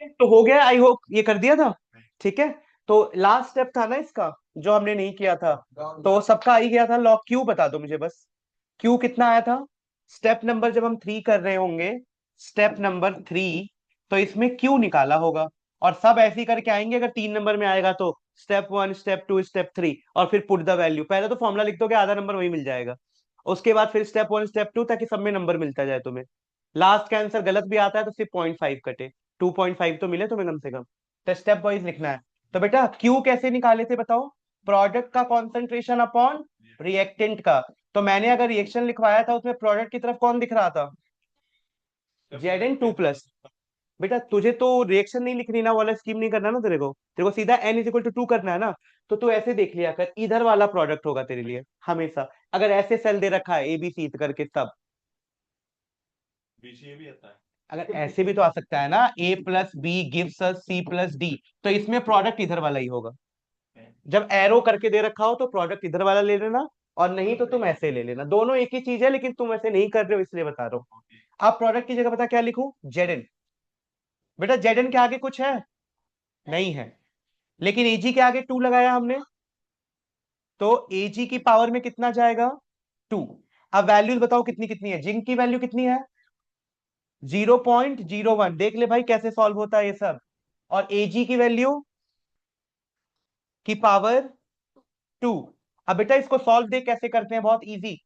तो हो गया, आई होप ये कर दिया था। ठीक है, तो लास्ट स्टेप था ना इसका, जो हमने नहीं किया था। तो सबका आ ही गया था लॉग। क्यू बता दो मुझे बस, क्यू कितना आया था स्टेप नंबर जब हम 3 कर रहे होंगे, स्टेप नंबर 3, तो इसमें क्यू निकाला होगा। और सब ऐसे ही करके आएंगे, अगर 3 नंबर में आएगा तो स्टेप 1 स्टेप 2 स्टेप 3, और फिर पुट द वैल्यू। पहले तो फॉर्मूला लिख दोगे, आधा नंबर वही मिल जाएगा। उसके बाद फिर स्टेप 1 स्टेप 2, ताकि सब में नंबर मिलता जाए तुम्हें। लास्ट का आंसर गलत भी आता है तो सिर्फ 0.5 कटे, 2.5 तो मिले तुम्हें कम से कम। तो स्टेप वाइज लिखना है। तो बेटा क्यू कैसे निकाले थे बताओ? प्रोडक्ट का कॉन्सेंट्रेशन अपॉन रिएक्टेंट का। तो मैंने अगर रिएक्शन लिखवाया था, उसमें प्रोडक्ट की तरफ कौन दिख रहा था? Zn2 plus. बेटा तुझे तो रिएक्शन नहीं लिखनी ना, वाला स्कीम नहीं करना ना, तेरे को सीधा n = 2 करना है ना। तो तू ऐसे देख लिया कर, इधर वाला प्रोडक्ट होगा तेरे लिए हमेशा। अगर ऐसे सेल दे रखा है ABC करके तब, अगर ऐसे भी तो आ सकता है ना, A+B गिव्स अस C+D, तो इसमें प्रोडक्ट इधर वाला ही होगा। जब एरो करके दे रखा हो तो प्रोडक्ट इधर वाला ले लेना, और नहीं तो तुम ऐसे ले लेना। दोनों एक ही चीज है, लेकिन तुम ऐसे नहीं कर रहे हो इसलिए बता रहा हूँ। आप प्रोडक्ट की जगह पता क्या लिखूं? Zn। बेटा Zn के आगे कुछ है? नहीं है। लेकिन Ag के आगे 2 लगाया हमने, तो Ag की पावर में कितना जाएगा? 2। अब वैल्यूज बताओ कितनी कितनी है? जिंक की वैल्यू कितनी है? 0.01। देख ले भाई कैसे सॉल्व होता है ये सब। और Ag की वैल्यू की पावर 2। अब बेटा इसको सॉल्व देख कैसे करते हैं, बहुत इजी।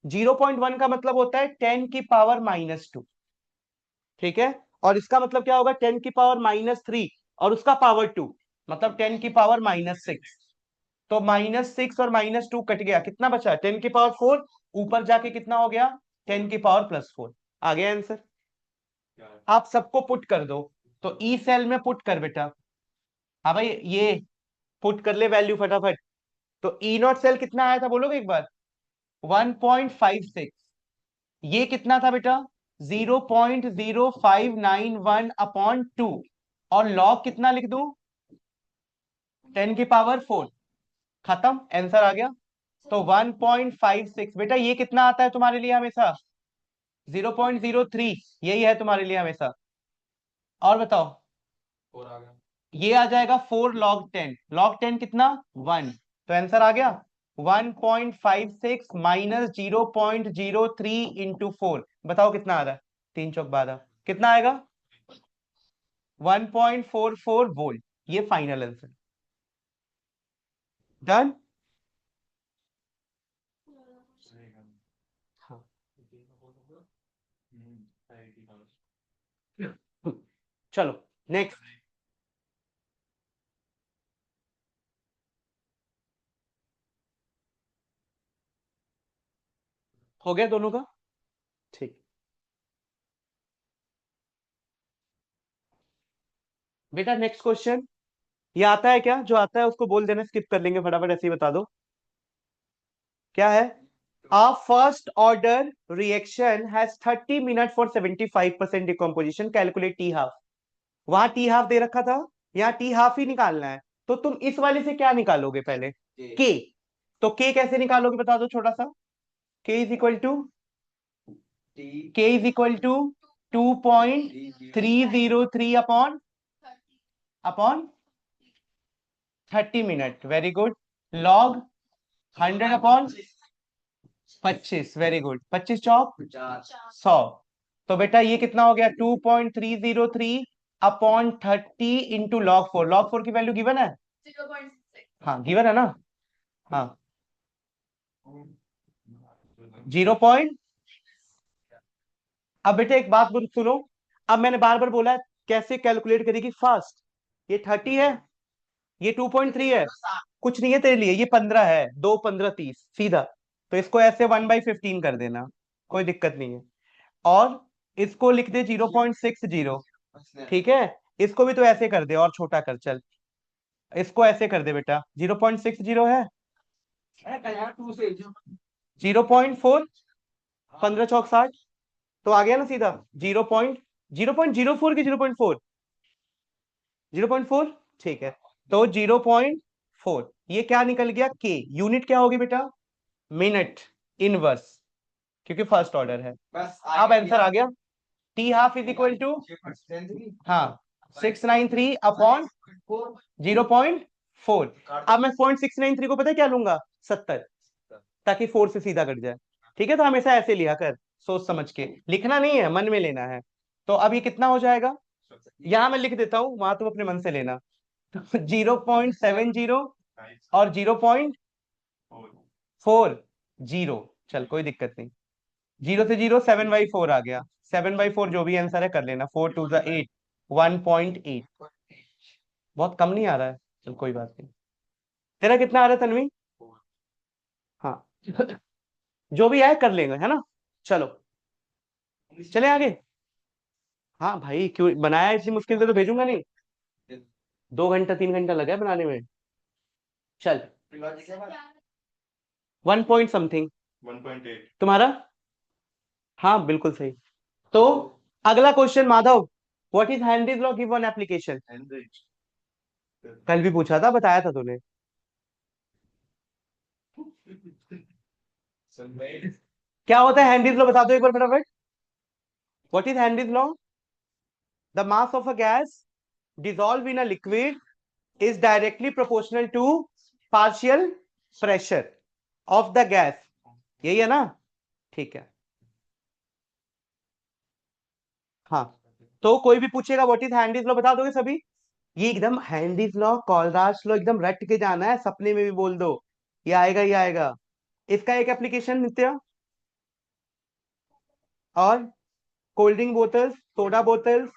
0.1 का मतलब होता है 10⁻²। ठीक है, और इसका मतलब क्या होगा? 10⁻³ और उसका पावर 2, मतलब 10⁻⁻6। तो -6 और -2 कट गया, कितना बचा? 10⁻⁴। ऊपर जाके कितना हो गया? 10⁻+4। आ गया आंसर। आप सबको पुट कर दो। तो ई सेल में पुट कर बेटा। हाँ भाई, ये पुट कर ले वैल्यू फटाफट। तो ई नॉट सेल कितना आया था बोलोगे एक बार? 1.56। ये कितना था बेटा? 0.0591/2। और लॉग कितना लिख दूं? 10⁻⁴। खत्म, आंसर आ गया। तो 1.56 बेटा, ये कितना आता है तुम्हारे लिए हमेशा? 0.03। यही है तुम्हारे लिए हमेशा। और बताओ। ये आ जाएगा 4 log 10। log 10 कितना? 1। तो आंसर आ गया 1.56 -0.03 × 4। बताओ कितना आ रहा है? 3 × 4 = 12। कितना आएगा? 1.44 वोल्ट। ये फाइनल आंसर। डन। हाँ, चलो नेक्स्ट। हो गया दोनों का? ठीक। बेटा नेक्स्ट क्वेश्चन, ये आता है क्या? जो आता है उसको बोल देना, स्किप कर लेंगे फटाफट, ऐसे ही बता दो। क्या है? A first order reaction has 30 minutes for 75% decomposition. Calculate T half। वहां T half दे रखा था, यहाँ T half ही निकालना है। तो तुम इस वाले से क्या निकालोगे पहले? K। तो K कैसे निकालोगे बता दो छोटा सा। K is equal to, K = 2.303 upon 30 minute. Very good. Log 100/25। Very good. 25 चौक 100। तो बेटा ये कितना हो गया? 2.303/30 × log 4। की वैल्यू गिवन है? हाँ गिवन है ना। हाँ, 0 अब बेटे एक बात सुनो। अब मैंने बार बार बोला है, कैसे कैलकुलेट करेगी फास्ट? ये 30 है, ये 2.3 है। कुछ नहीं है तेरे लिए, ये 15 है। 2 15 30 सीधा। तो इसको ऐसे 1/15 कर देना, कोई दिक्कत नहीं है। और इसको लिख दे 0.60। ठीक है, इसको भी तो ऐसे कर दे, और छोटा कर चल। इसको ऐसे कर दे बेटा, 0.60 है, 0.4। 15 चौक 60। तो आ गया ना सीधा। 0.04 की 0.4? 0.4। ठीक है, तो 0.4 ये क्या निकल गया? के। यूनिट क्या होगी बेटा? मिनट इनवर्स, क्योंकि फर्स्ट ऑर्डर है। अब आंसर आ गया। T half is equal to, हाँ 693 अपॉन 0.4। अब मैं 0.693 को पता है क्या लूंगा, 70, ताकि 4 से सीधा कट जाए। ठीक है, तो हमेशा ऐसे लिया कर, सोच समझ के लिखना नहीं है, मन में लेना है। तो अब ये कितना हो जाएगा, यहां मैं लिख देता हूं, वहां तुम अपने मन से लेना। 0.70 और 0.40, चल कोई दिक्कत नहीं। 0 से 0 7/4 आ गया, 7/4 जो भी आंसर है कर लेना, 4 2 8, 1.8। बहुत कम नहीं आ रहा है, चल कोई बात नहीं। तेरा कितना आ रहा है तन्वी? हाँ जो भी आए कर लेंगे, है ना। चलो चले आगे। हाँ भाई, क्यों बनाया इतनी मुश्किल से तो भेजूंगा नहीं। 2 घंटा 3 घंटा लगा है बनाने में। चल 1 पॉइंट समथिंग। 1.8 तुम्हारा? हाँ बिल्कुल सही। तो अगला question Madhav, what is Henry's law give one application? कल भी पूछा था, बताया था तूने। क्या होता है हेनरीज लॉ, बता दो एक बार फटाफट। What is Henry's law? The mass of a gas dissolved in a liquid is directly proportional to partial pressure of the gas। यही है ना? ठीक है। हाँ, तो कोई भी पूछेगा व्हाट इज हेनरीज लॉ, बता दोगे सभी? ये एकदम हेनरीज लॉ, कॉलराज लॉ एकदम रट के जाना है, सपने में भी बोल दो, ये आएगा ये आएगा। इसका एक एप्लीकेशन नित्य, और cold drink bottles, soda bottles,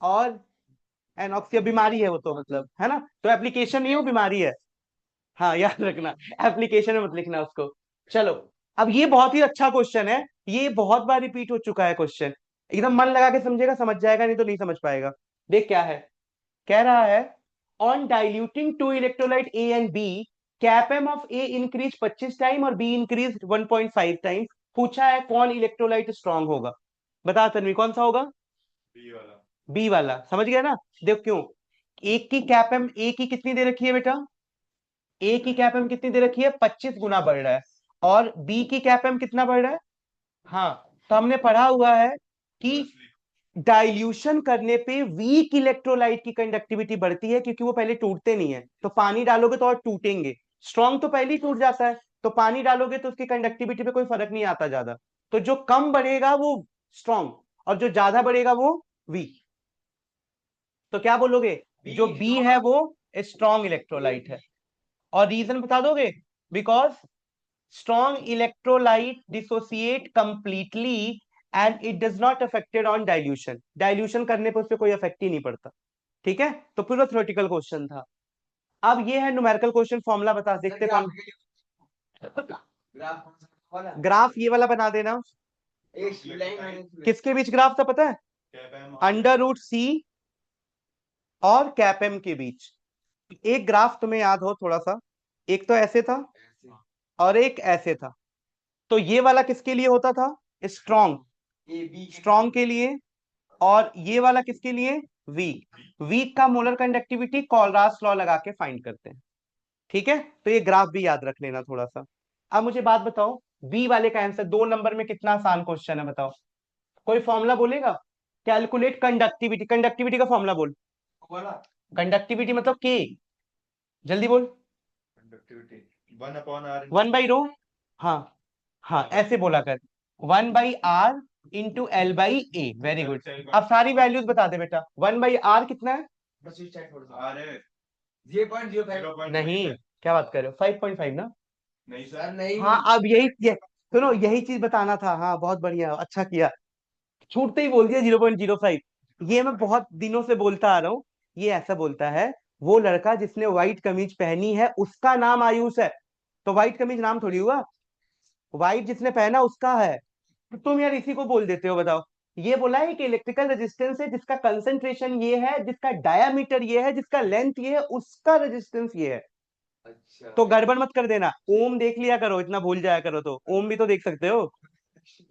और एनॉक्सिया, बीमारी है वो तो, मतलब है ना, तो एप्लीकेशन नहीं, वो बीमारी है। हाँ याद रखना, एप्लीकेशन में मत लिखना उसको। चलो, अब ये बहुत ही अच्छा क्वेश्चन है, ये बहुत बार रिपीट हो चुका है क्वेश्चन। एकदम मन लगा के समझेगा समझ जाएगा, नहीं तो नहीं समझ पाएगा। देख क्या है, कह रहा है on diluting two electrolyte A and B, कैपएम ऑफ ए इंक्रीज 25 टाइम और बी इंक्रीज 1.5 टाइम। पूछा है कौन इलेक्ट्रोलाइट स्ट्रांग होगा। बता तन्वी कौन सा होगा? बी वाला। बी वाला, समझ गया ना। देख क्यों, एक की कैपएम, ए की कितनी दे रखी है बेटा, ए की कैपएम कितनी दे रखी है, 25 गुना बढ़ रहा है, और बी की कैपएम कितना बढ़ रहा है। हाँ, तो हमने पढ़ा हुआ है कि डाइल्यूशन करने पे वीक इलेक्ट्रोलाइट की कंडक्टिविटी बढ़ती है, क्योंकि वो पहले टूटते नहीं है, तो पानी डालोगे तो और टूटेंगे। स्ट्रॉन्ग तो पहले ही टूट जाता है, तो पानी डालोगे तो उसकी कंडक्टिविटी पे कोई फर्क नहीं आता ज्यादा। तो जो कम बढ़ेगा वो स्ट्रॉन्ग, और जो ज्यादा बढ़ेगा वो वीक। तो क्या बोलोगे, जो बी है वो स्ट्रॉन्ग इलेक्ट्रोलाइट है। और रीजन बता दोगे, because strong electrolyte dissociate completely and it does not affected on dilution। dilution करने पर उससे कोई इफेक्ट ही नहीं पड़ता। ठीक है, तो पूरा थ्योरेटिकल क्वेश्चन था। अब ये है न्यूमेरिकल क्वेश्चन, फॉर्मूला बता, देखते कौन। ग्राफ ये वाला बना देना। किसके बीच ग्राफ था पता है? अंडर रूट सी और कैपएम के बीच एक ग्राफ तुम्हें याद हो थोड़ा सा, एक तो ऐसे था और एक ऐसे था। तो ये वाला किसके लिए होता था, स्ट्रॉन्ग, स्ट्रॉन्ग के लिए। और ये वाला किसके लिए, वीक। वीक का मोलर कंडक्टिविटी कॉलरास लॉ लगा के फाइंड करते हैं। ठीक है, तो ये ग्राफ भी याद रख लेना थोड़ा सा। अब मुझे बात बताओ, बी वाले का आंसर 2 नंबर में कितना आसान क्वेश्चन है, बताओ। कोई फॉर्मूला बोलेगा, कैलकुलेट कंडक्टिविटी, कंडक्टिविटी का फॉर्मूला बोल। कंडक्टिविटी मतलब के, जल्दी बोल। Conductivity 1/r 1/रो। हाँ हाँ, ऐसे बोला कर, 1/r into L by A. Very good. अब सारी वैल्यूज बता दे बेटा, 1/r कितना है? नहीं, क्या बात कर रहे हो, 5.5 ना? नहीं सर, नहीं। हाँ, अब सुनो, यही चीज बताना था। हाँ बहुत बढ़िया, अच्छा किया, छूटते ही बोल दिया 0.05। ये मैं बहुत दिनों से बोलता आ रहा हूँ। ये ऐसा बोलता है, वो लड़का जिसने व्हाइट कमीज पहनी है उसका नाम आयुष है। तो व्हाइट कमीज नाम थोड़ी हुआ, व्हाइट जिसने पहना उसका है। तो तुम यार इसी को बोल देते हो, बताओ। ये बोला है कि इलेक्ट्रिकल रेजिस्टेंस है जिसका कंसंट्रेशन ये है, जिसका डायामीटर ये है, जिसका लेंथ ये है, उसका रेजिस्टेंस ये है। अच्छा, तो गड़बड़ मत कर देना, ओम देख लिया करो, इतना भूल जाया करो, तो ओम भी तो देख सकते हो।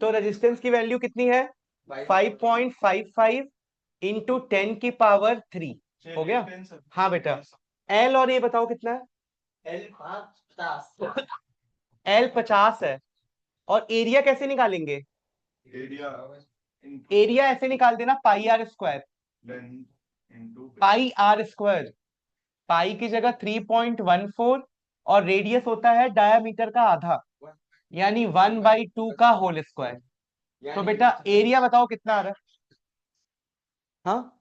तो रेजिस्टेंस की वैल्यू कितनी है, 5.55 इंटू 10⁻³ हो गया। हाँ बेटा, एल और ये बताओ कितना है? एल 50 है। और एरिया कैसे निकालेंगे? एरिया, एरिया ऐसे निकाल देना, pi r square. Pi r square, pi की जगह 3.14 और रेडियस होता है डायामीटर का आधा, यानी 1/2 का होल स्क्वायर। तो बेटा एरिया बताओ कितना आ रहा है? हाँ,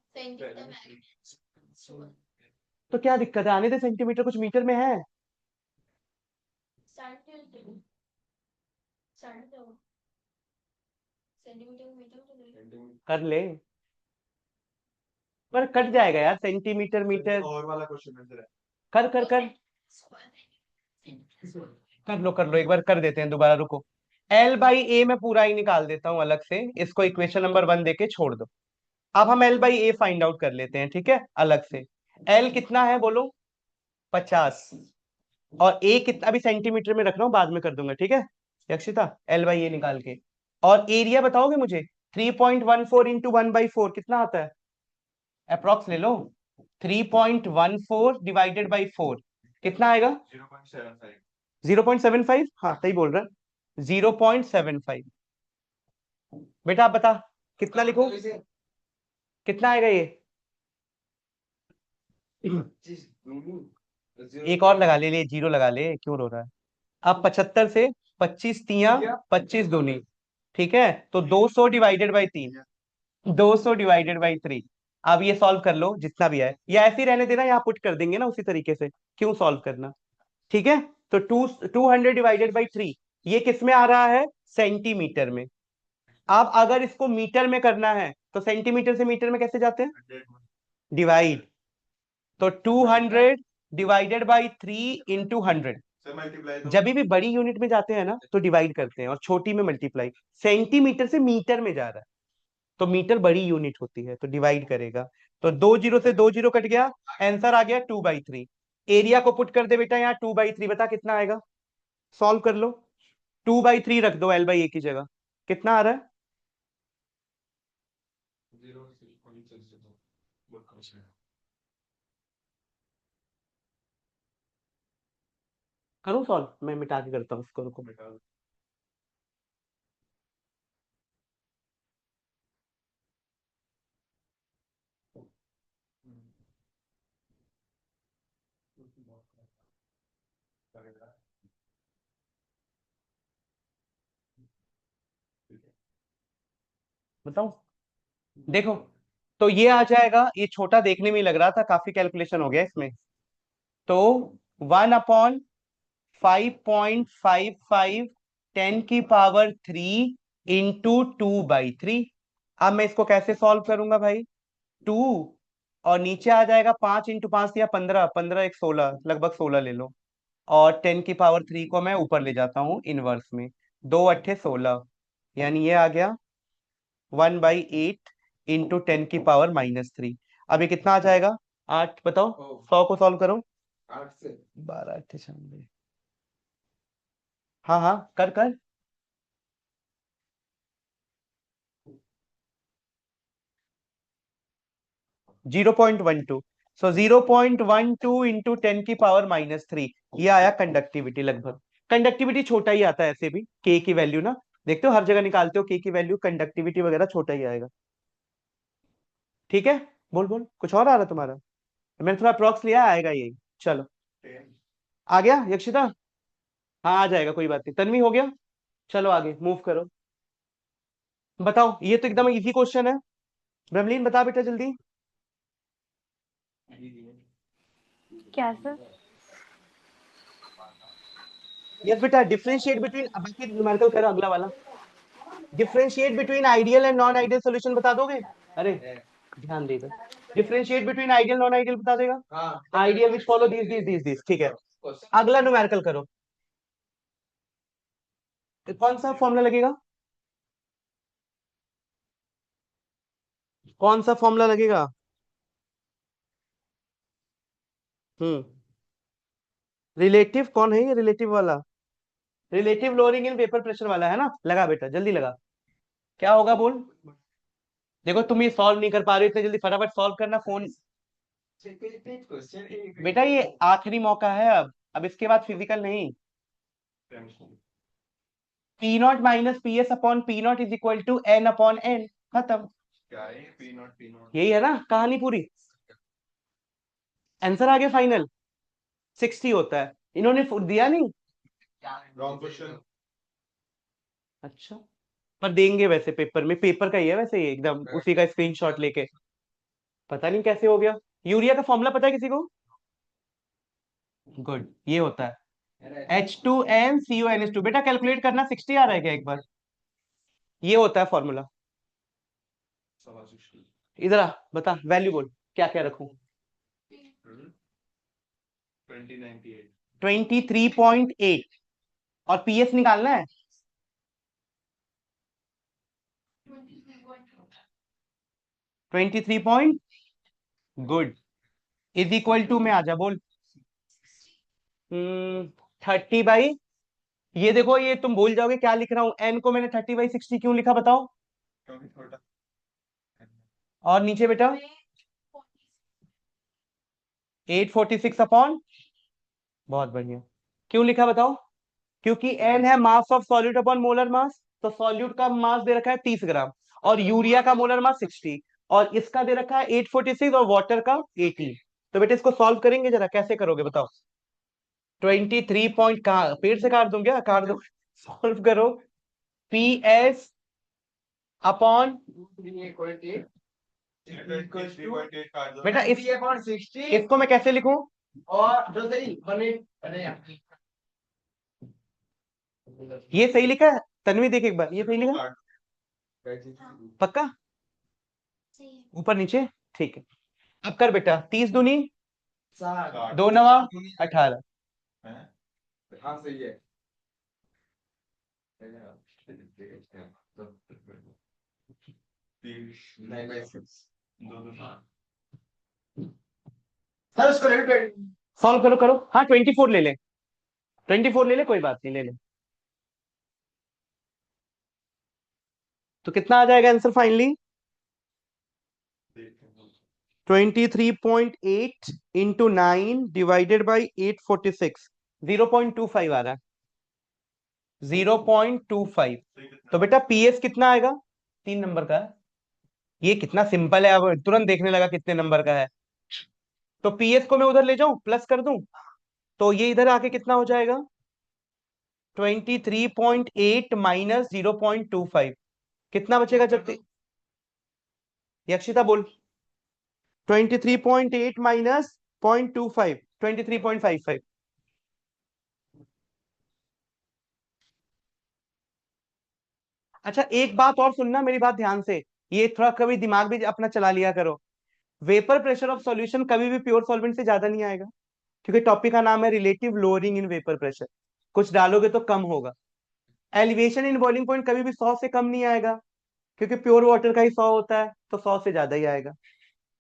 तो क्या दिक्कत है, आने दे सेंटीमीटर, कुछ मीटर में है। कर ले, पर कट जाएगा यार, सेंटीमीटर मीटर। और वाला क्वेश्चन है, कर कर कर कर लो एक बार, कर देते हैं दोबारा, रुको। L/A मैं पूरा ही निकाल देता हूँ अलग से, इसको इक्वेशन नंबर 1 देके छोड़ दो। अब हम L/A फाइंड आउट कर लेते हैं, ठीक है, अलग से। L कितना है बोलो? 50। और A कितना, अभी सेंटीमीटर में रख रहा हूँ, बाद में कर दूंगा, ठीक है यक्षिता, L/A निकाल के। और एरिया बताओगे मुझे? 3.14 इंटू 1/4 कितना आता है? अप्रोक्स ले लो। 3.14 डिवाइडेड बाई 4 कितना आएगा? 0.75। हाँ सही बोल रहा है, 0.75। बेटा आप बता, कितना लिखो, कितना आएगा ये? एक और लगा ले, जीरो लगा ले, क्यों रो रहा है? अब 75 से 25 तिया 25 दूनी, ठीक है, तो 200 डिवाइडेड बाई 3, 200 डिवाइडेड बाई 3। अब ये सॉल्व कर लो जितना भी है, या ऐसे ही रहने देना, यहाँ पुट कर देंगे ना उसी तरीके से, क्यों सॉल्व करना। ठीक है, तो 200 डिवाइडेड बाई 3, ये किस में आ रहा है? सेंटीमीटर में। अब अगर इसको मीटर में करना है तो सेंटीमीटर से मीटर में कैसे जाते हैं? डिवाइड। तो 200 डिवाइडेड बाई 3 इंटू 100। जब भी बड़ी यूनिट में जाते हैं ना तो डिवाइड करते हैं, और छोटी में मल्टीप्लाई। सेंटीमीटर से मीटर में जा रहा है तो मीटर बड़ी यूनिट होती है, तो डिवाइड करेगा। तो 2 जीरो से 2 जीरो कट गया, आंसर आ गया 2/3। एरिया को पुट कर दे बेटा यहाँ, 2/3, बता कितना आएगा? सॉल्व कर लो। 2/3 रख दो L/A की जगह, कितना आ रहा है? करो सॉल्व, मैं मिटा के करता हूँ इसको, रुको। बताओ, देखो, तो ये आ जाएगा, ये छोटा देखने में ही लग रहा था, काफी कैलकुलेशन हो गया इसमें। तो 1/555 10⁻³ इंटू 2/3। अब मैं इसको कैसे सॉल्व करूंगा भाई? 2, और नीचे आ जाएगा 5 इंटू 5 या 15, 15 एक 16, लगभग 16 ले लो। और 10⁻³ को मैं ऊपर ले जाता हूँ इनवर्स में, 2 × 8 = 16, यानी ये आ गया 1/8 इंटू 10⁻³ अब ये कितना आ जाएगा? 8, बताओ। 100 को सॉल्व करो। 12 × 8 = 96। हाँ हाँ, कर कर। 0.12, सो 0.12 इंटू 10⁻³ ये आया कंडक्टिविटी लगभग। कंडक्टिविटी छोटा ही आता है ऐसे भी, के की वैल्यू ना, देखते हो हर जगह निकालते हो के की वैल्यू, कंडक्टिविटी वगैरह छोटा ही आएगा। ठीक है, बोल बोल, कुछ और आ रहा तुम्हारा? मैंने थोड़ा अप्रॉक्स लिया, आएगा यही। चलो, आ गया यक्षिता? हाँ आ जाएगा, कोई बात नहीं। तन्वी हो गया? चलो आगे मूव करो। बताओ, ये तो एकदम इजी क्वेश्चन है। ब्रह्मलीन बता बेटा जल्दी। क्या सर? यस बेटा, डिफरेंशिएट बिटवीन, अब न्यूमेरिकल करो अगला वाला। Differentiate between ideal and non ideal solution बता दोगे? अरे ध्यान देगा। Differentiate between ideal non ideal बता देगा? आइडियल विच फॉलो दिस, ठीक है। अगला न्यूमेरिकल करो। तो कौन सा फॉर्मूला लगेगा? कौन सा फॉर्मूला लगेगा? हम्म, रिलेटिव कौन है ये, रिलेटिव वाला? Relative lowering in vapour pressure वाला है ना, लगा बेटा जल्दी लगा। क्या होगा बोल? देखो तुम ये सॉल्व नहीं कर पा रहे हो इतने जल्दी, फटाफट सॉल्व करना फोन। बेटा ये आखिरी मौका है, अब इसके बाद फिजिकल नहीं। P0 minus PS upon P0 is equal to N upon N, खत्म। यही है ना कहानी पूरी? आंसर आ गया फाइनल, 60 होता है। इन्होंने दिया नहीं। Wrong question. अच्छा, पर देंगे वैसे पेपर में, पेपर का ही है वैसे, ये एकदम उसी का स्क्रीनशॉट लेके। पता नहीं कैसे हो गया। यूरिया का फॉर्मूला पता है किसी को? गुड, ये होता है H2NCONH2। बेटा कैलकुलेट करना, 60 आ रहा है क्या एक बार? ये होता है फॉर्मूला। इधर आ, बता वैल्यू बोल, क्या क्या रखूं? 23.8 और पीएस निकालना है। 23 point, good, is equal to में आ जा बोल। 30/, ये देखो ये तुम भूल जाओगे क्या लिख रहा हूं, एन को मैंने 30/60 क्यों लिखा बताओ? और नीचे बेटा 846 अपॉन, बहुत बढ़िया। क्यों लिखा बताओ? क्योंकि एन है mass of solute upon molar mass, तो सॉल्यूट का मास दे रखा है 30 ग्राम, और यूरिया का मोलर मास 60, और इसका दे रखा है 846 और वाटर का 18। तो बेटा इसको सॉल्व करेंगे, जरा कैसे करोगे बताओ? 23 पॉइंट, कहा पेड़ से काट दूं क्या? काट दो, सॉल्व करो। पी एस अपॉन, बेटा इसको मैं कैसे लिखूं? ये सही लिखा है? तन्वी देख एक बार, ये सही लिखा पक्का? ऊपर नीचे, ठीक है। अब कर बेटा, 30 दूनी 2 नवा 18। हाँ सही है। सर उसको सॉल्व करो करो। हाँ 24 ले ले, 24 ले ले, कोई बात नहीं, ले ले। तो कितना आ जाएगा answer finally? 23.8 into 9 divided by 846, 0.25 आ रहा है, 0.25। तो बेटा पीएस कितना आएगा? 3 नंबर का है। ये कितना सिंपल है, अब तुरंत देखने लगा कितने नंबर का है। तो पीएस को मैं उधर ले जाऊं, प्लस कर दूं, तो ये इधर आके कितना हो जाएगा? 23.8 माइनस 0.25, कितना बचेगा जब यक्षिता बोल? 23.8 माइनस 0.25, 23.55। अच्छा एक बात और सुनना मेरी बात ध्यान से, ये थोड़ा कभी दिमाग भी अपना चला लिया करो। वेपर प्रेशर ऑफ सॉल्यूशन कभी भी प्योर सॉल्वेंट से ज्यादा नहीं आएगा, क्योंकि टॉपिक का नाम है relative lowering in vapour pressure. कुछ डालोगे तो कम होगा। एलिवेशन इन बॉइलिंग पॉइंट कभी भी 100 से कम नहीं आएगा, क्योंकि प्योर वाटर का ही 100 होता है, तो 100 से ज्यादा ही आएगा।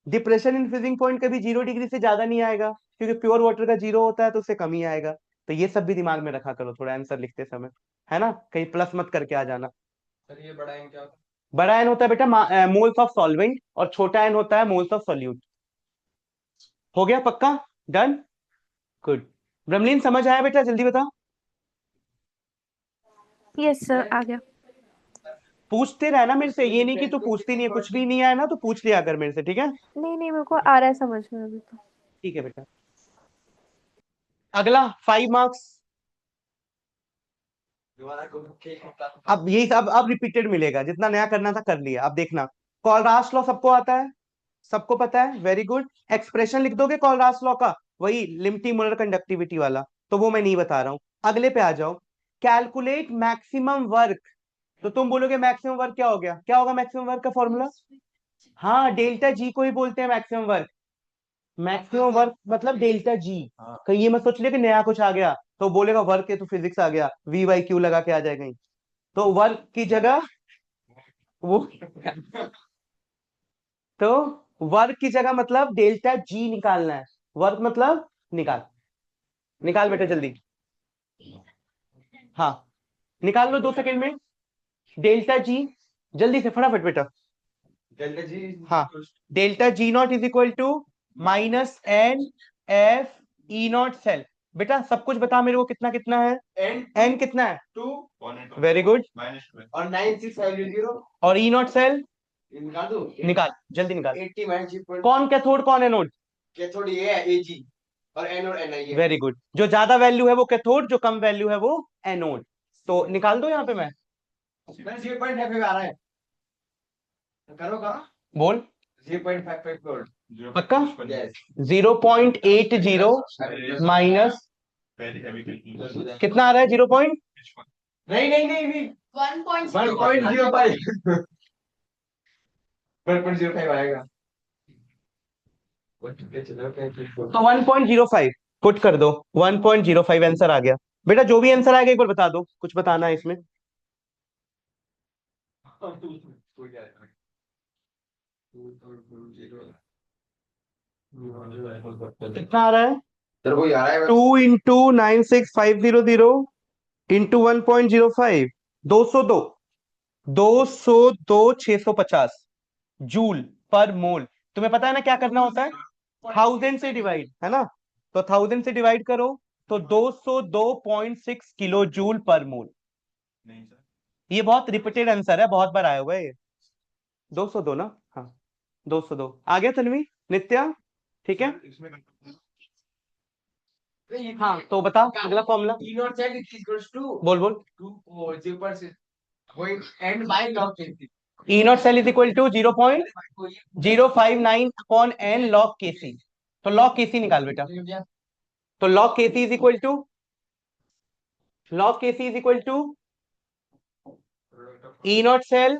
डिप्रेशन इन फ्रीजिंग पॉइंट कभी 0 डिग्री से ज्यादा नहीं आएगा, क्योंकि प्योर वाटर का 0 होता है, तो उससे कम ही आएगा। तो ये सब भी दिमाग में रखा करो थोड़ा आंसर लिखते समय, है ना, कहीं प्लस मत करके आ जाना। सर ये बड़ा एन क्या होता बड़ा एन होता है बेटा मोल्स ऑफ सॉल्वेंट, और छोटा एन होता है मोल्स ऑफ सोल्यूट। हो गया पक्का? Done, good. ब्रह्मलीन समझ आया बेटा? जल्दी बता। यस सर, आ गया। पूछते रहना मेरे से, ये नहीं कि तू पूछती नहीं है, कुछ भी नहीं आया ना तो पूछ लिया कर मेरे से, ठीक है? नहीं नहीं, मेरे को आ रहा है समझ में अभी तो। ठीक है बेटा। अगला 5 मार्क्स। अब यही अब रिपीटेड मिलेगा, जितना नया करना था कर लिया। अब देखना, कॉलरास लॉ सबको आता है, सबको पता है, वेरी गुड। एक्सप्रेशन लिख दोगे कॉलरास लॉ का, वही लिमिटी मोलर कंडक्टिविटी वाला, तो वो मैं नहीं बता रहा हूं। अगले पे आ जाओ, कैलकुलेट मैक्सिमम वर्क। तो तुम बोलोगे मैक्सिमम वर्क क्या हो गया? क्या होगा मैक्सिमम वर्क का फॉर्मूला? हाँ डेल्टा जी को ही बोलते हैं मैक्सिमम वर्क। मैक्सिमम वर्क मतलब डेल्टा जी। कहीं ये मत सोच लिया कि नया कुछ आ गया तो बोलेगा वर्क है तो फिजिक्स आ गया, V/Q लगा के आ जाएगा। तो वर्क की जगह वो तो वर्क की जगह मतलब डेल्टा जी निकालना है। वर्क मतलब निकाल, निकाल बेटा जल्दी। हाँ निकाल लो 2 सेकंड में। डेल्टा जी, जल्दी से फटाफट बेटा। Delta G. हाँ, delta G naught is equal to -N/F/E0 cell. बेटा सब कुछ बता मेरे को, कितना कितना है? एन कितना है? 2 वेरी गुड। और 9 6 और E0 सेल निकाल दो। निकाल, जल्दी निकाल। 80 कौन कैथोड कौन एनोड? कैथोड ये है Ag और एनोड Ni है। Very good. जो ज्यादा वैल्यू है वो कैथोड, जो कम वैल्यू है वो एनोड। तो निकाल दो यहाँ पे मैं। मैं 0.5 आ रहा है, करो करो। बोल 0.55 वोल्ट। पक्का। यस। 0.80 माइनस कितना आ रहा है? 0 पॉइंट नहीं नहीं नहीं नहीं 1.05 1.05 आएगा। तो 1.05 पुट कर दो। 1.05 आंसर आ गया। बेटा जो भी आंसर आएगा एक बार बता दो, कुछ बताना है इसमें। कितना आ रहा है? तेरे को याद है 2 × 96500 इंटू 1.05। 202। 650 जूल पर मोल। तुम्हें पता है ना क्या करना होता है? 1000 से डिवाइड, है ना? तो 1000 से डिवाइड करो तो 202.6 किलो जूल पर मोल। ये बहुत रिपीटेड आंसर है, बहुत बार आया हुआ है ये। 202 ना? हाँ 202 आ गया तन्वी, नित्या, ठीक है। हाँ तो बता अगला formula. E naught z is equals to बोल बोल। 0.6 going and by log kc। E naught cell is equal to 0.059 upon n log kc। तो log kc निकाल बेटा। तो log kc is equal to E naught cell,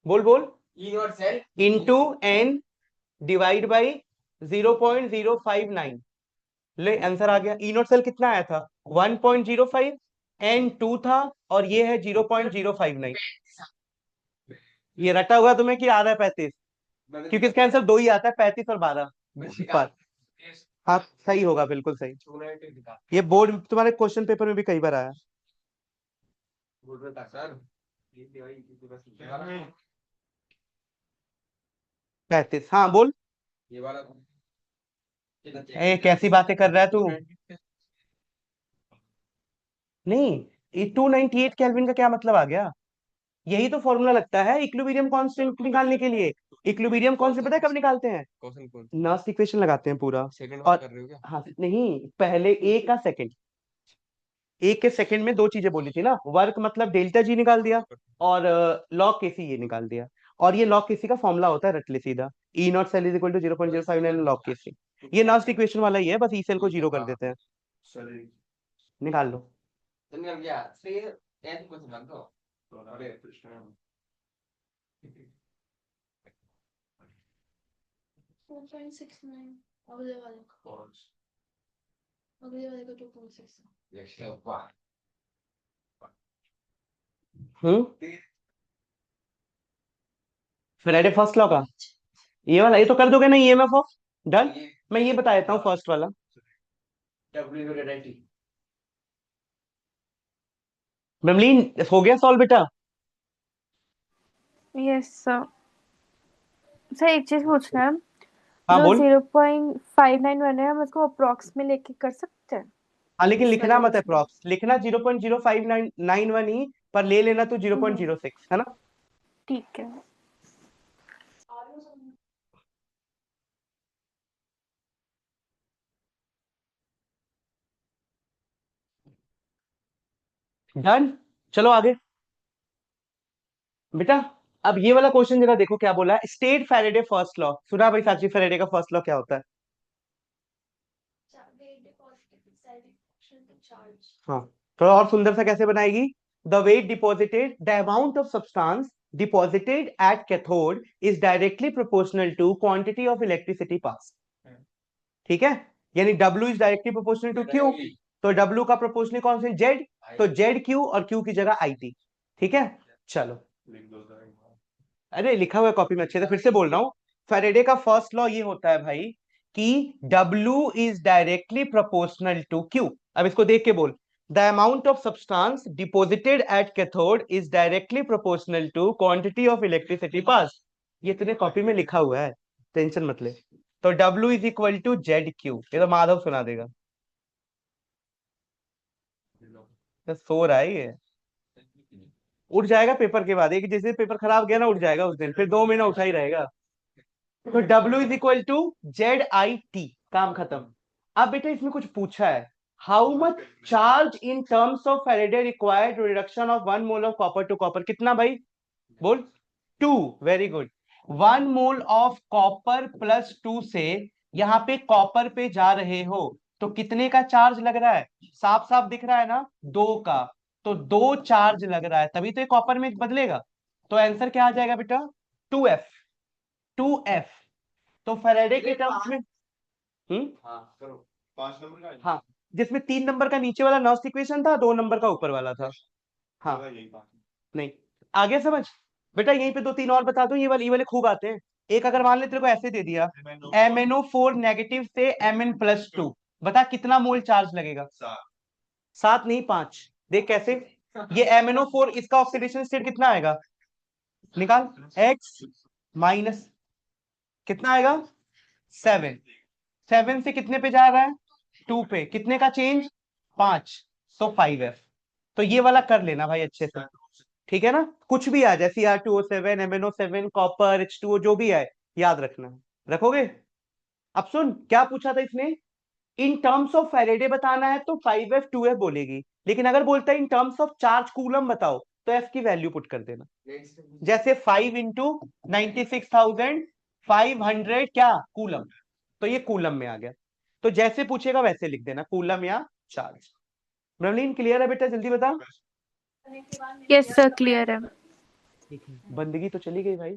बोल बोल, E naught cell into n divide by 0.059। ले answer आ गया। ई note cell कितना आया था? 1.05, एन 2 था और ये है 0.059। ये रटा हुआ तुम्हें कि आ रहा है 35? क्योंकि इसका आंसर दो ही आता है, 35 और 12 पर। हाँ सही होगा, बिल्कुल सही। ये बोर्ड तुम्हारे क्वेश्चन पेपर में भी कई बार आया। सर 35, हाँ बोल। ये वाला कैसी बातें कर रहा है तू? नहीं, ये 298 केल्विन का क्या मतलब आ गया? यही तो फॉर्मूला लगता है इक्विलिब्रियम कांस्टेंट निकालने के लिए। इक्विलिब्रियम कांस्टेंट पता है कब निकालते हैं? नर्स इक्वेशन लगाते हैं पूरा। और हाँ नहीं, पहले ए का सेकंड, ए के सेकंड में दो चीजें बोली थी ना, वर्क मतलब डेल्टा जी निकाल दिया और लॉग केसी ये निकाल दिया। और ये लॉग केसी का फॉर्मूला होता है, रट ले सीधा। E naught cell is equal to 0.059 log KC. ये नर्स इक्वेशन वाला ही है, बस ई सेल को जीरो कर देते हैं। निकाल लो। निकल गया फिर ऐसे कुछ मत दो। अरे 4.69 अगले वाले का 2.6। फ्राइडे फर्स्ट लॉ का ये वाला, ये तो कर दोगे ना ईएमएफ ऑफ। डन। मैं ये बता देता हूँ फर्स्ट वाला। ब्रमलीन हो गया सॉल्व बेटा? Yes sir. सर एक चीज पूछना है, हाँ जो बोल। 0.59 बने हम उसको अप्रोक्स में लेके कर सकते हैं? हाँ लेकिन इस लिखना वाले मत है क्वेश्चन अप्रॉक्स, लिखना 0.0591 ही, पर ले लेना तो 0.06, है ना? ठीक है। डन। चलो आगे बेटा। अब ये वाला क्वेश्चन जरा देखो क्या बोला है। स्टेट फैराडे फर्स्ट लॉ सुना भाई? साची फैराडे का फर्स्ट लॉ क्या होता है? हाँ थोड़ा और सुंदर सा कैसे बनाएगी? The weight deposited, the amount of substance deposited at cathode is directly proportional to quantity of electricity pass. ठीक है, यानी W is directly proportional to Q। तो W का प्रोपोर्शनल कांस्टेंट Z, तो ZQ और Q की जगह IT। ठीक है चलो। अरे लिखा हुआ है कॉपी में अच्छे से, फिर से बोल रहा हूँ। फैराडे का फर्स्ट लॉ ये होता है भाई कि W is directly proportional to Q। अब इसको देख के बोल। The amount of substance deposited at cathode is directly proportional to quantity of electricity pass. ये तूने कॉपी में लिखा हुआ है, टेंशन मत ले। तो W is equal to ZQ। ये तो माधव सुना देगा। तो सो रहा है ये। उठ जाएगा पेपर के बाद, एक जैसे पेपर खराब गया ना उठ जाएगा उस दिन, फिर 2 महीना उठा ही रहेगा। तो W is equal to ZIT, काम खत्म। अब बेटा इसमें कुछ पूछा है, how much charge in terms of Faraday required reduction of 1 mole of copper to copper, कितना भाई बोल? 2, very good. 1 mole of copper plus 2 से यहाँ पे कॉपर पे जा रहे हो तो कितने का चार्ज लग रहा है? साफ साफ दिख रहा है ना, 2 का। तो 2 चार्ज लग रहा है, तभी तो ये कॉपर में बदलेगा। तो आंसर क्या आ जाएगा बेटा? 2F। 2F। तो फैराडे के टर्म्स में हाँ करो 5 नंबर का हाँ, जिसमें 3 नंबर का नीचे वाला नॉस्ट इक्वेशन था, 2 नंबर का ऊपर वाला था। हाँ, नहीं आगे समझ बेटा, यहीं पे 2-3 और बता दो, ये वाले खूब आते हैं। एक अगर मान ले तेरे को ऐसे दे दिया, MnO4 नेगेटिव से Mn+2, बता कितना मोल चार्ज लगेगा? 7 नहीं 5। देख कैसे, ये MnO4 इसका ऑक्सीडेशन स्टेट कितना आएगा, निकाल। X माइनस कितना आएगा? 7। 7 से कितने पे जा रहा है? 2 पे। कितने का चेंज? 5। तो 5F। तो ये वाला कर लेना भाई अच्छे से, ठीक है ना? कुछ भी आ जाए, Cr2O7, MnO7, कॉपर, H2O, जो भी आए याद रखना। रखोगे? अब सुन क्या पूछा था इसने, इन टर्म्स ऑफ फैराडे बताना है तो 5F 2F बोलेगी, लेकिन अगर बोलता है इन टर्म्स ऑफ चार्ज कूलम बताओ तो F की वैल्यू पुट कर देना। जैसे 5 इंटू 96,500 क्या कूलम, तो ये कूलम में आ गया। तो जैसे पूछेगा वैसे लिख देना, कूलम या चार्ज। ब्रवलीन क्लियर है बेटा, जल्दी बता। यस सर क्लियर है। ठीक है, बंदगी तो चली गई भाई।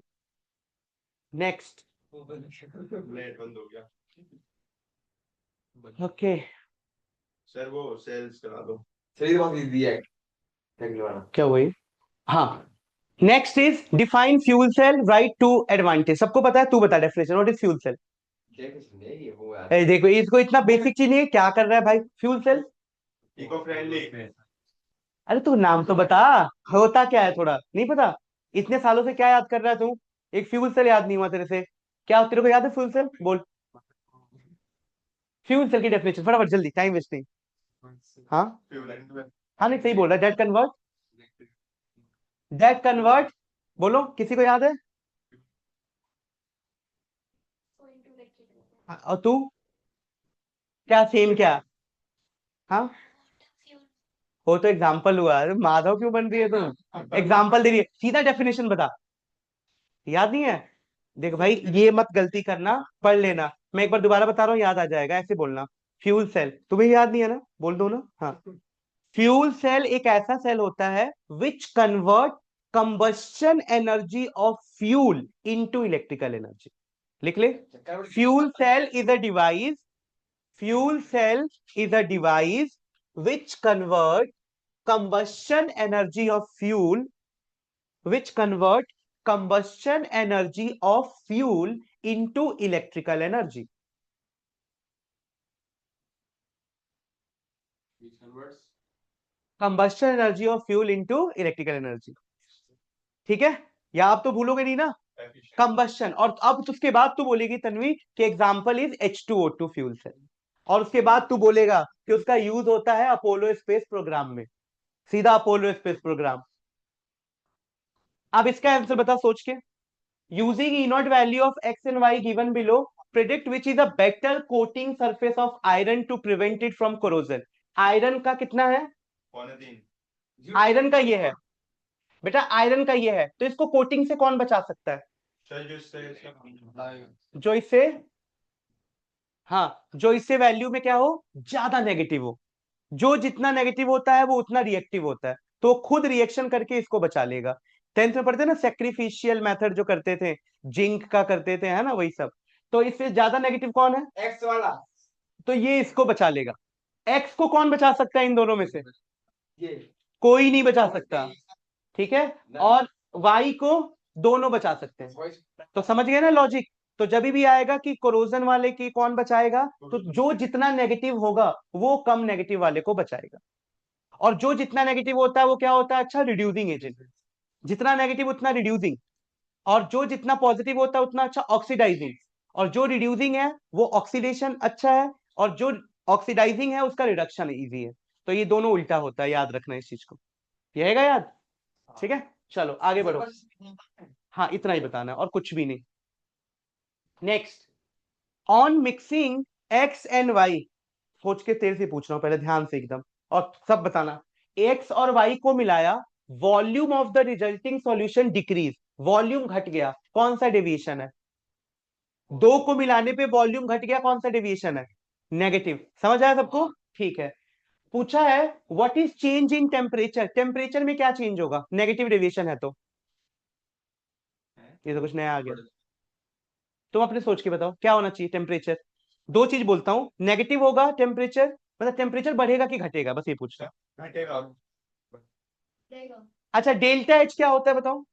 नेक्स्ट, नेट बंद हो गया ओके सर, वो सेल्स करा दो। सही बात दी है, क्या हुई? हाँ, next is define fuel cell, right to advantage. सबको पता है, तू बता definition, what is fuel cell? देखो इसको इतना बेसिक चीज नहीं है, क्या कर रहा है भाई फ्यूल सेल? Eco friendly. अरे तू नाम तो बता, होता क्या है, थोड़ा नहीं पता? इतने सालों से क्या याद कर रहा है तू? एक फ्यूल सेल याद नहीं हुआ तेरे से? क्या तेरे को याद है फ्यूल सेल? बोल फ्यूल सेल की डेफिनेशन फटाफट जल्दी, टाइम वेस्ट नहीं। हाँ हाँ, नहीं सही बोल रहा है, डेट कन्वर्ट बोलो, किसी को याद है? और तू क्या सेम क्या? हाँ, वो तो एग्जाम्पल हुआ, अरे माधव क्यों बन रही है तुम, एग्जाम्पल दे रही है, सीधा डेफिनेशन बता। याद नहीं है? देख भाई ये मत गलती करना, पढ़ लेना। मैं एक बार दोबारा बता रहा हूँ, याद आ जाएगा, ऐसे बोलना। फ्यूल सेल तुम्हें याद नहीं है ना, बोल दो ना। हाँ, फ्यूल सेल एक ऐसा सेल होता है which convert combustion energy of fuel into electrical energy. लिख ले, fuel cell is a device, fuel cell is a device which convert combustion energy of fuel, which convert combustion energy of fuel into electrical energy. combustion energy of fuel into electrical energy, ठीक है? या आप तो भूलोगे नहीं ना combustion, और अब उसके बाद तू बोलेगी तन्वी कि example is H2O2 fuel cell, और उसके बाद तू बोलेगा कि उसका यूज होता है अपोलो स्पेस प्रोग्राम में, सीधा अपोलो स्पेस प्रोग्राम। अब इसका आंसर बता सोच के, using E naught value of x and y given below, predict which is a better coating surface of iron to prevent it from corrosion. Iron का कितना है? 3.5। आयरन का ये है बेटा, आयरन का ये है, तो इसको कोटिंग से कौन बचा सकता है? जो इससे, हाँ, जो इससे वैल्यू में क्या हो, ज्यादा नेगेटिव हो। जो जितना नेगेटिव होता है वो उतना रिएक्टिव होता है, तो खुद रिएक्शन करके इसको बचा लेगा। 10th में पढ़ते ना सेक्रीफिशियल मेथड जो करते थे, जिंक का करते थे, है ना, वही सब। तो इससे ज्यादा नेगेटिव कौन है? एक्स वाला। तो ये इसको बचा लेगा। एक्स को कौन बचा सकता है इन दोनों में से? ये कोई नहीं बचा सकता, ठीक है? और वाई को दोनों बचा सकते हैं। तो समझ गए ना लॉजिक? तो जब भी आएगा कि कोरोजन वाले की कौन बचाएगा, तो जो जितना नेगेटिव होगा वो कम नेगेटिव वाले को बचाएगा। और जो जितना नेगेटिव होता है वो क्या होता है? अच्छा, रिड्यूसिंग एजेंट। जितना नेगेटिव उतना रिड्यूसिंग, और जो जितना पॉजिटिव होता है उतना अच्छा ऑक्सीडाइजिंग, और जो रिड्यूसिंग है वो ऑक्सीडेशन अच्छा है, और जो ऑक्सीडाइजिंग है उसका रिडक्शन इजी है। तो ये दोनों उल्टा होता है, याद रखना इस चीज को, ये रहेगा याद, ठीक है? चलो आगे बढ़ो। हाँ, इतना ही बताना है और कुछ भी नहीं। Next, on mixing X and Y, सोच के तेरे से पूछ रहा हूं पहले, ध्यान से एकदम, और सब बताना। एक्स और वाई को मिलाया, volume of the resulting solution decrease, volume घट गया, कौन सा डेविएशन है? दो को मिलाने पे वॉल्यूम घट गया, कौन सा डेविएशन है? नेगेटिव। समझ आया सबको? ठीक है। पूछा है what is change in temperature, temperature में क्या चेंज होगा? नेगेटिव डेविएशन है तो। ये तो कुछ नया आ गया, तुम अपने सोच के बताओ क्या होना चाहिए टेम्परेचर। दो चीज बोलता हूं, नेगेटिव होगा टेम्परेचर, मतलब टेम्परेचर बढ़ेगा कि घटेगा, बस ये पूछ रहा। घटेगा। अच्छा, डेल्टा एच क्या होता है बताओ,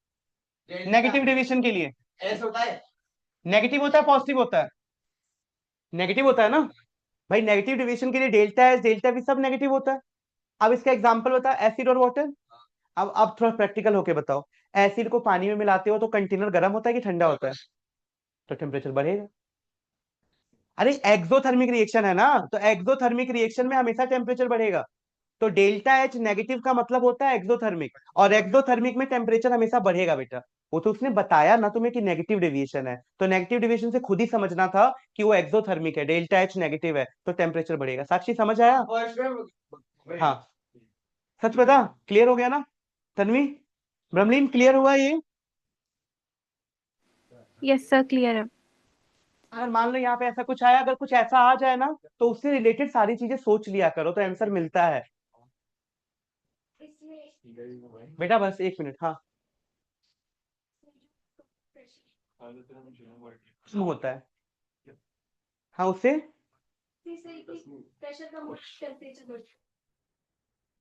नेगेटिव डेविएशन के लिए? ऐसा होता है। नेगेटिव होता है पॉजिटिव होता है? नेगेटिव होता है ना भाई, नेगेटिव डेविएशन के लिए डेल्टा एच डेल्टा भी सब नेगेटिव होता है। अब इसका एग्जांपल बता, एसिड और वाटर। अब थोड़ा प्रैक्टिकल होके बताओ, एसिड को पानी में मिलाते हो तो कंटेनर गर्म होता है कि ठंडा होता है? तो टेम्परेचर बढ़ेगा। अरे एक्सोथर्मिक रिएक्शन है ना, तो एक्सोथर्मिक रिएक्शन में हमेशा टेम्परेचर बढ़ेगा। तो डेल्टा एच नेगेटिव का मतलब होता है एक्सोथर्मिक, और एक्सोथर्मिक में टेम्परेचर हमेशा बढ़ेगा बेटा। वो तो उसने बताया ना तुम्हें कि नेगेटिव डेविएशन है, तो नेगेटिव डेविएशन से खुद ही समझना था कि वो एक्सोथर्मिक है, डेल्टा एच नेगेटिव है तो टेम्परेचर बढ़ेगा। साक्षी समझ आया? फर्स्ट में हाँ, सच बता, क्लियर हो गया ना? तन्वी, ब्रह्मलीन, क्लियर हुआ ये? यस सर, क्लियर है। अगर मान लो यहाँ पे ऐसा कुछ आया, अगर कुछ ऐसा आ जाए ना, तो उससे रिलेटेड सारी चीजें सोच लिया करो तो आंसर मिलता है बेटा। बस एक मिनट, हाँ। उसमें होता है, हाँ, उससे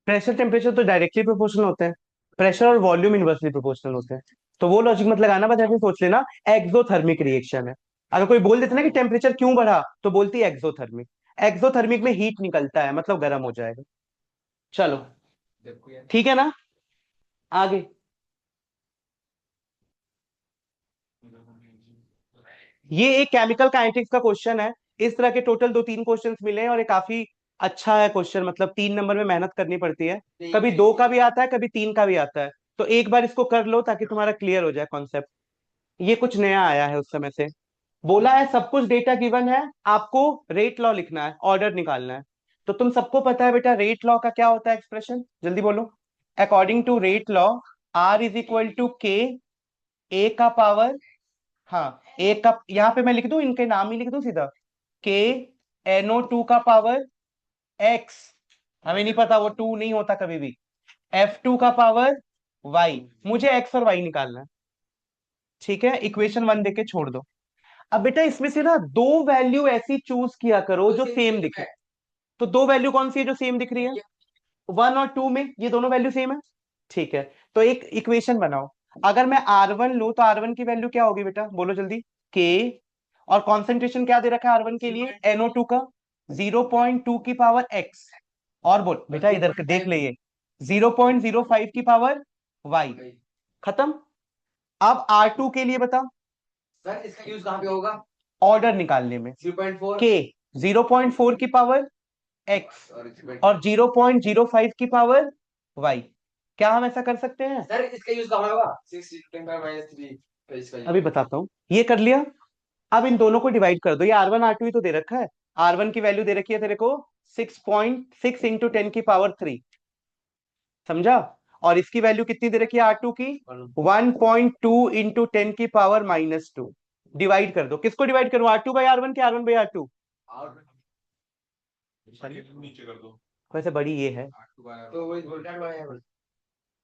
प्रेशर टेम्परेचर तो डायरेक्टली प्रोपोर्शनल होते हैं, प्रेशर और वॉल्यूम इनवर्सली प्रोपोर्शनल होते हैं। तो वो लॉजिक मत लगाना, बस ऐसे सोच लेना एक्सोथर्मिक रिएक्शन है। अगर कोई बोल देता ना कि टेम्परेचर क्यों बढ़ा, तो बोलती है एक्सोथर्मिक। एक्सोथर्मिक में हीट निकलता है, मतलब गर्म हो जाएगा। चलो, ठीक है ना? आगे, ये एक केमिकल काइनेटिक्स का क्वेश्चन है। इस तरह के टोटल 2-3 क्वेश्चंस मिले हैं, और ये काफी अच्छा है क्वेश्चन, मतलब 3 नंबर में मेहनत करनी पड़ती है। कभी 2 का भी आता है, कभी 3 का भी आता है। तो एक बार इसको कर लो ताकि तुम्हारा क्लियर हो जाए कॉन्सेप्ट। ये कुछ नया आया है उस समय से। बोला है सब कुछ डेटा गिवन है, आपको रेट लॉ लिखना है, ऑर्डर निकालना है। तो तुम सबको पता है बेटा रेट लॉ का क्या होता है एक्सप्रेशन, जल्दी बोलो। According to rate law, R is equal to K, A का पावर, हाँ, ए का, यहाँ पे मैं लिख दूं, इनके नाम ही लिख दूं सीधा, के NO2 का पावर एक्स, हमें नहीं पता, वो 2 नहीं होता कभी भी, F2 का पावर वाई, मुझे एक्स और वाई निकालना है। ठीक है, इक्वेशन 1 देके छोड़ दो। अब बेटा इसमें से ना दो वैल्यू ऐसी चूज किया करो जो सेम दिखे। तो दो वैल्यू कौन सी है जो सेम दिख रही है? 1 और 2 में ये दोनों वैल्यू सेम है। ठीक है, तो एक इक्वेशन बनाओ। अगर मैं R1 लूं तो R1 की वैल्यू क्या होगी बेटा, बोलो जल्दी। के, और कॉन्सेंट्रेशन क्या दे रखा है R1 के लिए? NO2 का 0.2 की पावर x, और बोल बेटा इधर देख ले, ये 0.05 की पावर y। खत्म। अब R2 के लिए बता, सर इसका यूज कहाँ पे होगा? ऑर्डर निकालने में। 0.4 के 0.4 की पावर x, और 0.05 की पावर y। क्या हम ऐसा कर सकते हैं? सर इसका यूज कहाँ होगा? 6 -3 तो इसका अभी बताता हूं, ये कर लिया। अब इन दोनों को डिवाइड कर दो, ये R1 R2 ही तो दे रखा है। R1 की वैल्यू दे रखी है तेरे को 6.6 इंटू 10⁻3, समझा? और इसकी वैल्यू कितनी दे रखी है R2 की? 1.2 इंटू 10⁻²। डिवाइड कर दो, किसको डिवाइड करूं, R2 बाई R1 के R1 बाई R2? नीचे कर दो। वैसे बड़ी ये है, तो वही उल्टा है।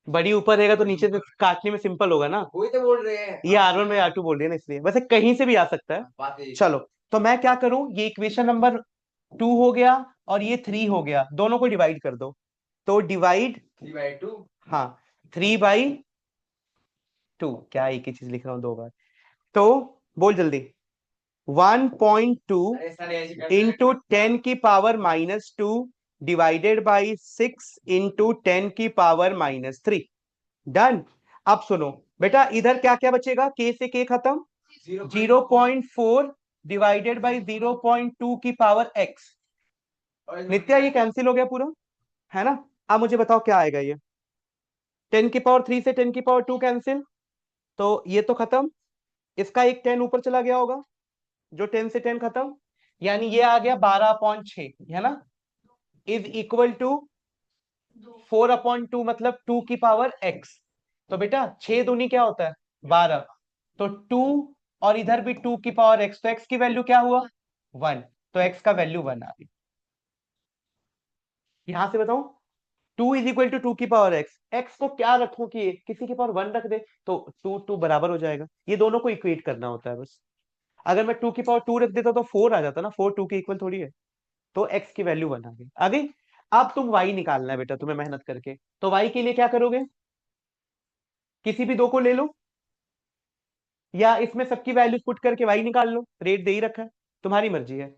बड़ी ऊपर रहेगा तो नीचे से काटने में सिंपल होगा ना। वही तो बोल रहे हैं ये R1 बाई R2 बोल रही है ना, इसलिए वैसे कहीं से भी आ सकता है। बात है। चलो, तो मैं क्या करूं, ये इक्वेशन नंबर 2 हो गया, और ये 3 हो गया, दोनों को डिवाइड कर दो। तो डिवाइड, 3/2। हाँ, 3/2, क्या एक ही चीज लिख रहा हूं 2 बार। तो बोल जल्दी, 1.2 अरे सर ऐसे करते हैं। Into 10⁻², divided by 6 into 10⁻³ done. अब सुनो बेटा, इधर क्या क्या बचेगा, के से के खत्म, 0.4 डिवाइडेड बाई 0.2 की पावर x। नित्या ये कैंसिल हो गया पूरा, है ना? अब मुझे बताओ क्या आएगा ये, 10⁻³ से 10⁻² कैंसिल, तो ये तो खत्म, इसका एक 10 ऊपर चला गया होगा, जो 10 से 10 खत्म, यानी ये आ गया 12/6, है ना, इज इक्वल टू 4/2, मतलब 2 की पावर x। तो बेटा 6 दूनी क्या होता है 12, तो 2, और इधर भी 2 की पावर x, तो x की वैल्यू क्या हुआ 1, तो x का वैल्यू 1 आ गई। यहां से बताऊं 2 इज इक्वल टू 2 की पावर x, x को क्या रखूं कि किसी की पावर 1 रख दे तो 2 बराबर हो जाएगा। ये दोनों को इक्वेट करना होता है बस। अगर मैं 2 की पावर 2 रख देता तो 4 आ जाता ना, 4 2 के इक्वल थोड़ी है। तो x की वैल्यू 1 आ गई। अब तुम y निकालना है बेटा तुम्हें मेहनत करके। तो y के लिए क्या करोगे, किसी भी दो को ले लो, या इसमें सबकी वैल्यूज पुट करके y निकाल लो, रेट दे ही रखा है, तुम्हारी मर्जी है।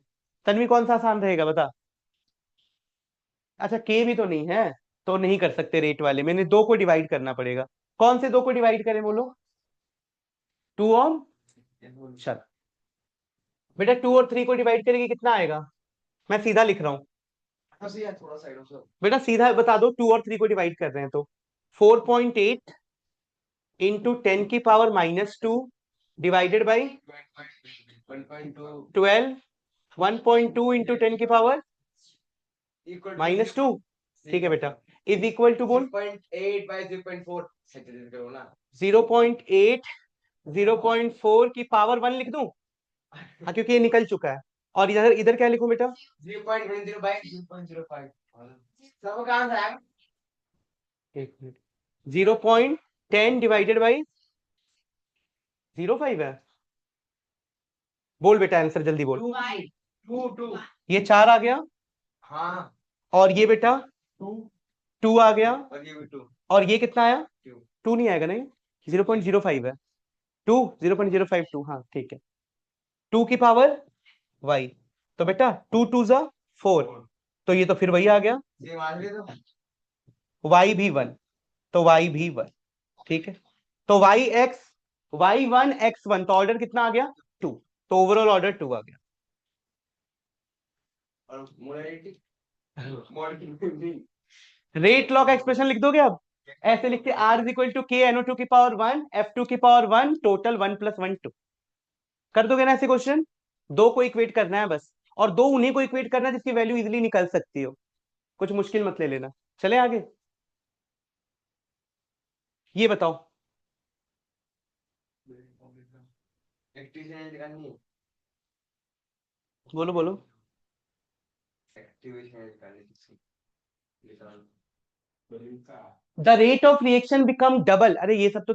तन्वी कौन सा आसान रहेगा बता। अच्छा k भी तो नहीं है, तो नहीं कर सकते रेट वाले, मैंने दो को डिवाइड करना पड़ेगा। कौन से दो को डिवाइड करें बोलो, 2 और, चल बेटा 2 और 3 को डिवाइड करेंगे कितना आएगा, मैं सीधा लिख रहा हूँ बस यार थोड़ा साइड से बेटा, सीधा बता दो, 2 और 3 को डिवाइड कर रहे हैं तो 4.8 इंटू 10 की पावर -2 डिवाइडेड बाई 12, 1.2 इंटू 10 की पावर -2, ठीक है बेटा, इज इक्वल टू बोल 0.8 by 0.4 सेंटीमीटर करो ना 0.8 0.4 की पावर 1 लिख दूं, हाँ क्योंकि ये निकल चुका है। और इधर इधर क्या लिखूं बेटा 0.10 by 0.05 सब कहां से आएगा, एक मिनट, 0.10 डिवाइडेड बाई 0.5 है, बोल बेटा आंसर जल्दी बोल। 2 ये 4 आ गया, हाँ और ये बेटा 2 2 आ गया, और ये भी 2 और ये कितना आया 2 2 नहीं आएगा, नहीं 0.05 है, 2 0.052, हाँ ठीक है, 2 की पावर y, तो बेटा 2 2 जा 4, तो ये तो फिर वही आ गया, ये मान ले तो y भी 1, तो y भी 1, ठीक है। तो y1 x1, तो ऑर्डर कितना आ गया 2, तो ओवरऑल ऑर्डर 2 आ गया। और मोडालिटी मोडालिटी रेट लॉ का एक्सप्रेशन लिख दोगे अब, ऐसे लिखते r is equal to k NO2 की पावर 1 F2 की पावर 1 टोटल 1 + 1 2, कर दोगे ना ऐसे क्वेश्चन। दो को इक्वेट करना है बस, और दो उन्हीं को इक्वेट करना है जिसकी वैल्यू इजीली निकल सकती हो, कुछ मुश्किल मत ले लेना। चले आगे, ये बताओ, एक्टिवेशन निकालनी है बोलो बोलो। एक्टिवेशन निकालनी निकाल the rate of reaction become double, अरे ये सब तो